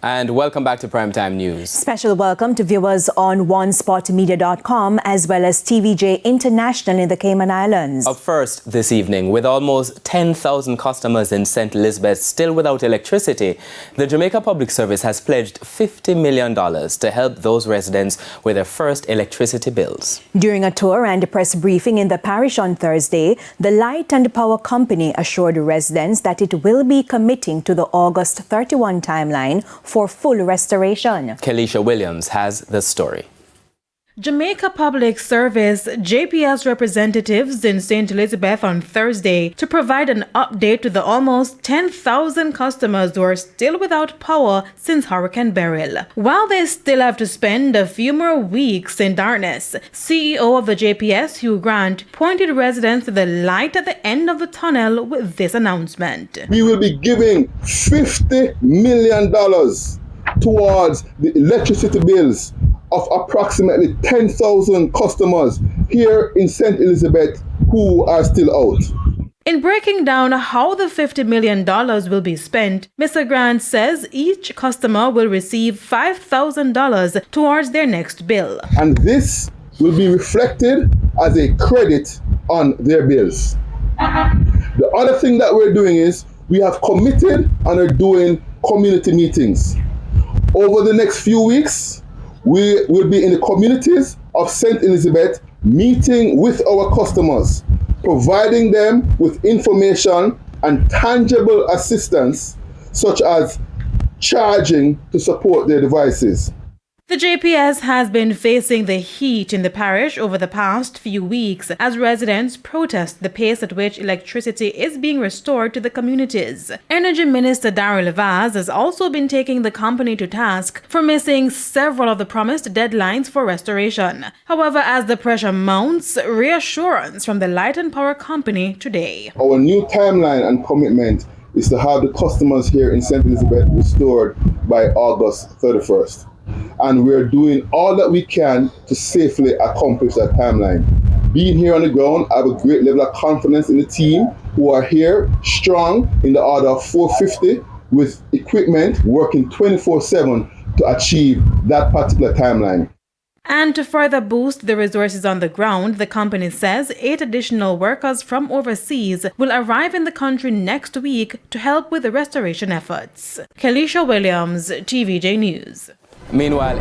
And welcome back to Primetime News. Special welcome to viewers on onespotmedia.com as well as TVJ International in the Cayman Islands. Up first this evening, with almost 10,000 customers in St. Elizabeth still without electricity, the Jamaica Public Service has pledged $50 million to help those residents with their first electricity bills. During a tour and a press briefing in the parish on Thursday, the Light and Power Company assured residents that it will be committing to the August 31 timeline for full restoration. Kelisha Williams has the story. Jamaica Public Service JPS representatives in St. Elizabeth on Thursday to provide an update to the almost 10,000 customers who are still without power since Hurricane Beryl. While they still have to spend a few more weeks in darkness, CEO of the JPS, Hugh Grant, pointed residents to the light at the end of the tunnel with this announcement. We will be giving $50 million towards the electricity bills of approximately 10,000 customers here in St. Elizabeth who are still out. In breaking down how the $50 million will be spent, Mr. Grant says each customer will receive $5,000 towards their next bill. And this will be reflected as a credit on their bills. The other thing that we're doing is we have committed and are doing community meetings. Over the next few weeks, we will be in the communities of St. Elizabeth meeting with our customers, providing them with information and tangible assistance such as charging to support their devices. The JPS has been facing the heat in the parish over the past few weeks as residents protest the pace at which electricity is being restored to the communities. Energy Minister Daryl Vaz has also been taking the company to task for missing several of the promised deadlines for restoration. However, as the pressure mounts, reassurance from the Light and Power Company today. Our new timeline and commitment is to have the customers here in St. Elizabeth restored by August 31st. And we're doing all that we can to safely accomplish that timeline. Being here on the ground, I have a great level of confidence in the team who are here strong in the order of 450 with equipment working 24/7 to achieve that particular timeline. And to further boost the resources on the ground, the company says 8 additional workers from overseas will arrive in the country next week to help with the restoration efforts. Kelisha Williams, TVJ News. Meanwhile,